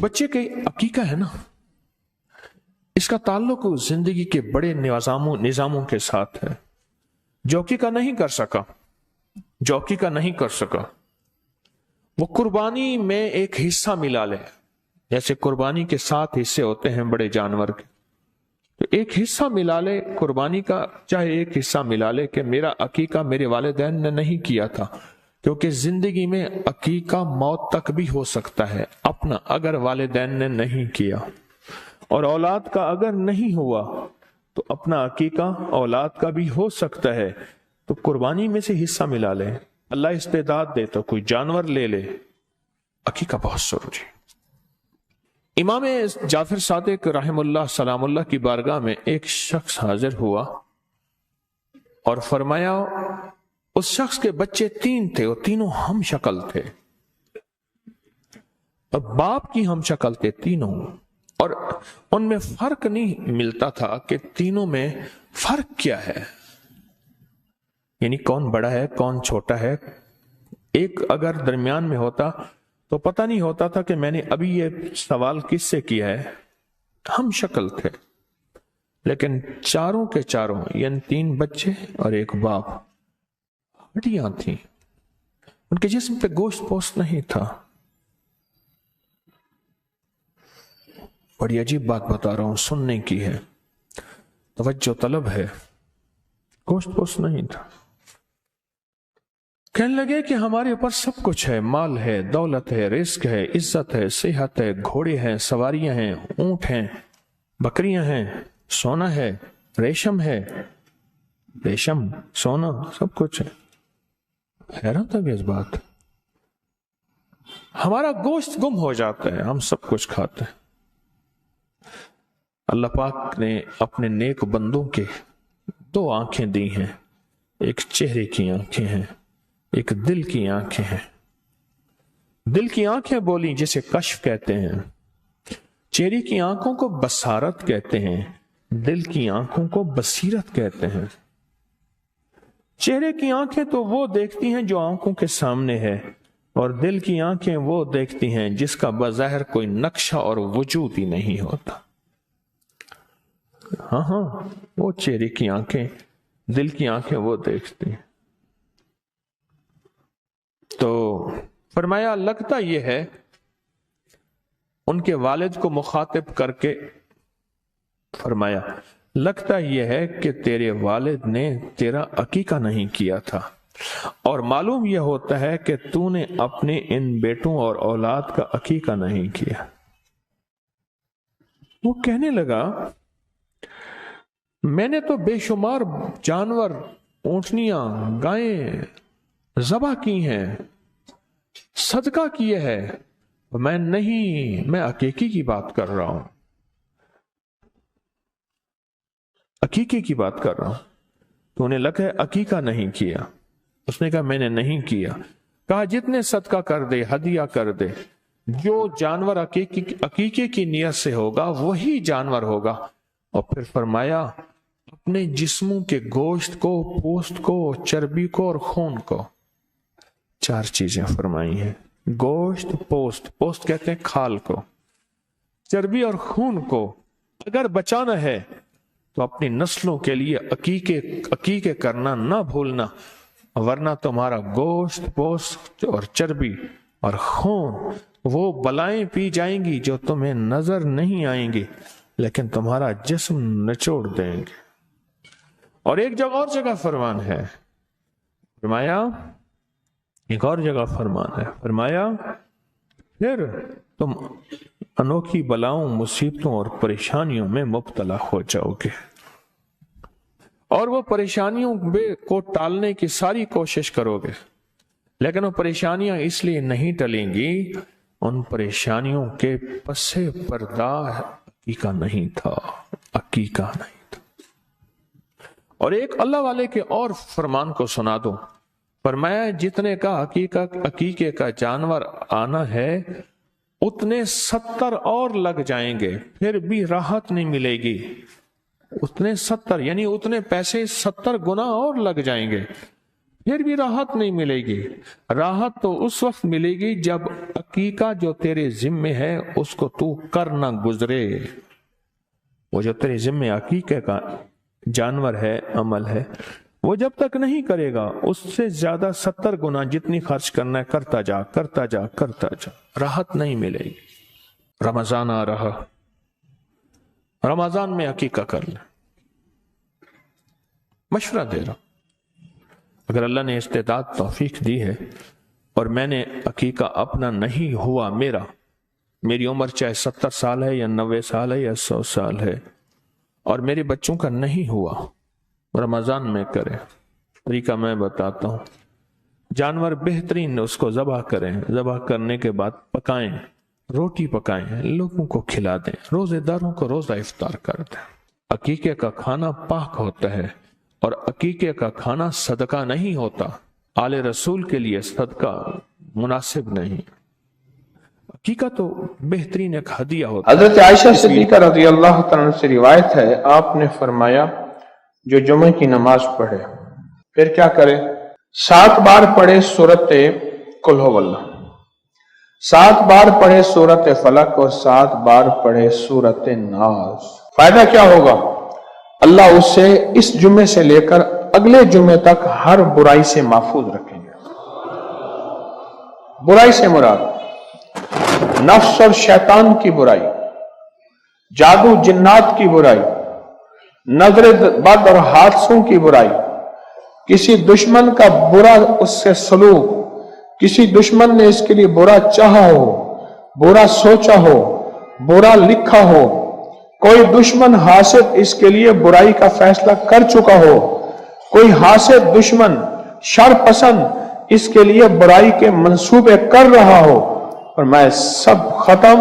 بچے کے عقیقہ ہے نا، اس کا تعلق زندگی کے بڑے نظاموں کے ساتھ ہے۔ جو عقیقہ نہیں کر سکا وہ قربانی میں ایک حصہ ملا لے، جیسے قربانی کے 7 حصے ہوتے ہیں بڑے جانور کے، تو ایک حصہ ملا لے قربانی کا، چاہے ایک حصہ ملا لے کہ میرا عقیقہ میرے والدین نے نہیں کیا تھا، کیونکہ زندگی میں عقیقہ موت تک بھی ہو سکتا ہے اپنا، اگر والدین نے نہیں کیا، اور اولاد کا اگر نہیں ہوا تو اپنا عقیقہ اولاد کا بھی ہو سکتا ہے، تو قربانی میں سے حصہ ملا لے۔ اللہ استعداد دے تو کوئی جانور لے لے، عقیقہ بہت ضروری۔ امام جعفر صادق رحم اللہ سلام اللہ کی بارگاہ میں ایک شخص حاضر ہوا اور فرمایا اس شخص کے بچے 3 تھے اور تینوں ہم شکل تھے، اور باپ کی ہم شکل تھے تینوں، اور ان میں فرق نہیں ملتا تھا کہ تینوں میں فرق کیا ہے، یعنی کون بڑا ہے کون چھوٹا ہے۔ ایک اگر درمیان میں ہوتا تو پتہ نہیں ہوتا تھا کہ میں نے ابھی یہ سوال کس سے کیا ہے۔ ہم شکل تھے، لیکن چاروں کے چاروں، یعنی 3 بچے اور ایک باپ، ہڈیاں تھیں، ان کے جسم پہ گوشت پوست نہیں تھا۔ بڑی عجیب بات بتا رہا ہوں، سننے کی ہے، توجہ طلب ہے، گوشت پوست نہیں تھا۔ کہنے لگے کہ ہمارے اوپر سب کچھ ہے، مال ہے، دولت ہے، رزق ہے، عزت ہے، صحت ہے، گھوڑے ہیں، سواریاں ہیں، اونٹ ہیں، بکریاں ہیں، سونا ہے، ریشم ہے، ریشم سونا سب کچھ ہے۔ حیران تھا اس بات، ہمارا گوشت گم ہو جاتا ہے، ہم سب کچھ کھاتے ہیں۔ اللہ پاک نے اپنے نیک بندوں کے 2 آنکھیں دی ہیں، ایک چہرے کی آنکھیں ہیں، ایک دل کی آنکھیں ہیں۔ دل کی آنکھیں بولی جسے کشف کہتے ہیں، چہرے کی آنکھوں کو بصارت کہتے ہیں، دل کی آنکھوں کو بصیرت کہتے ہیں۔ چہرے کی آنکھیں تو وہ دیکھتی ہیں جو آنکھوں کے سامنے ہے، اور دل کی آنکھیں وہ دیکھتی ہیں جس کا بظاہر کوئی نقشہ اور وجود ہی نہیں ہوتا۔ ہاں وہ چہرے کی آنکھیں، دل کی آنکھیں وہ دیکھتی ہیں۔ تو فرمایا لگتا یہ ہے، ان کے والد کو مخاطب کر کے فرمایا لگتا یہ ہے کہ تیرے والد نے تیرا عقیقہ نہیں کیا تھا، اور معلوم یہ ہوتا ہے کہ تو نے اپنے ان بیٹوں اور اولاد کا عقیقہ نہیں کیا۔ وہ کہنے لگا میں نے تو بے شمار جانور، اونٹنیاں، گائیں ذبح کی ہیں، صدقہ کیے ہے، میں عقیقے کی بات کر رہا ہوں، عقیقے کی بات کر رہا ہوں۔ تو انہیں لگا ہے عقیقہ نہیں کیا۔ اس نے کہا میں نے نہیں کیا۔ کہا جتنے صدقہ کر دے، ہدیہ کر دے، جو جانور عقیقے کی نیت سے ہوگا وہی جانور ہوگا۔ اور پھر فرمایا اپنے جسموں کے گوشت کو، پوست کو، چربی کو اور خون کو، 4 چیزیں فرمائی ہیں، گوشت، پوست کہتے ہیں کھال کو، چربی اور خون کو اگر بچانا ہے تو اپنی نسلوں کے لیے عقیقے کرنا نہ بھولنا، ورنہ تمہارا گوشت، پوست اور چربی اور خون وہ بلائیں پی جائیں گی جو تمہیں نظر نہیں آئیں گی، لیکن تمہارا جسم نچوڑ دیں گے۔ اور ایک اور جگہ فرمان ہے، فرمایا پھر تم انوکھی بلاؤں، مصیبتوں اور پریشانیوں میں مبتلا ہو جاؤ گے، اور وہ پریشانیوں کو ٹالنے کی ساری کوشش کرو گے، لیکن وہ پریشانیاں اس لیے نہیں ٹلیں گی، ان پریشانیوں کے پسے پردہ عقیقہ نہیں تھا۔ اور ایک اللہ والے کے اور فرمان کو سنا دو، فرمایا جتنے کا عقیقے کا جانور آنا ہے اتنے 70 اور لگ جائیں گے، پھر بھی راحت نہیں ملے گی۔ اتنے 70 یعنی اتنے پیسے 70 گنا اور لگ جائیں گے، پھر بھی راحت نہیں ملے گی. راحت تو اس وقت ملے گی جب عقیقہ جو تیرے ذمے ہے اس کو تو کر نہ گزرے. وہ جو تیرے ذمے عقیقے کا جانور ہے، عمل ہے، وہ جب تک نہیں کرے گا اس سے زیادہ 70 گنا جتنی خرچ کرنا ہے کرتا جا کرتا جا کرتا جا، راحت نہیں ملے گی. رمضان آ رہا، رمضان میں عقیقہ کر لیں. مشورہ دے رہا، اگر اللہ نے استعداد توفیق دی ہے اور میں نے عقیقہ اپنا نہیں ہوا، میری عمر چاہے 70 سال ہے یا 90 سال ہے یا 100 سال ہے، اور میرے بچوں کا نہیں ہوا، رمضان میں کریں. طریقہ میں بتاتا ہوں. جانور بہترین اس کو ذبح کریں، ذبح کرنے کے بعد پکائیں، روٹی پکائیں، لوگوں کو کھلا دیں، روزے داروں کو روزہ افطار کر دیں. عقیقے کا کھانا پاک ہوتا ہے اور عقیقے کا کھانا صدقہ نہیں ہوتا. آل رسول کے لیے صدقہ مناسب نہیں. عقیقہ تو بہترین ایک ہدیہ ہوتا ہے. حضرت عائشہ صدیقہ رضی اللہ تعالیٰ سے روایت ہے، آپ نے فرمایا جو جمعہ کی نماز پڑھے پھر کیا کرے؟ 7 بار پڑھے سورت قل ھو اللہ، 7 بار پڑھے سورت فلق اور 7 بار پڑھے سورت ناس. فائدہ کیا ہوگا؟ اللہ اسے اس جمعے سے لے کر اگلے جمعے تک ہر برائی سے محفوظ رکھیں گے. برائی سے مراد نفس اور شیطان کی برائی، جادو جنات کی برائی، نظر بد اور حادثوں کی برائی، کسی دشمن کا برا اس سے سلوک، کسی دشمن نے اس کے لیے برا چاہا ہو، برا سوچا ہو، برا لکھا ہو، کوئی دشمن حاسد اس کے لیے برائی کا فیصلہ کر چکا ہو، کوئی حاسد دشمن شر پسند اس کے لیے برائی کے منصوبے کر رہا ہو، اور میں سب ختم